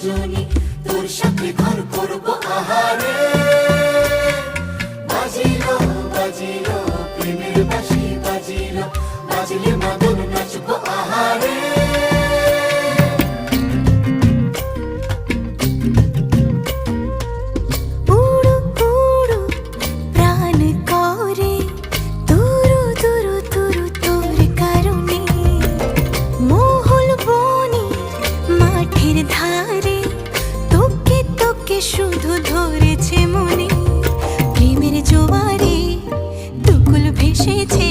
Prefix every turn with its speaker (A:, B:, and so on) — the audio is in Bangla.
A: রজনী, তোর সাথে ঘর করবো আহারে। বাজিলো বাজিলো প্রেমের বাঁশি বাজিলো, বাজলে মদন নাচবো আহারে।
B: উড়ু উড়ু প্রাণ করে তুরু তুরু তুরু তোর কারণে, মহল বনে মাঠের ধারে তোকে তোকে শুধু ধরেছে মনে। প্রেমের জোয়ারে দুকুল ভেসেছে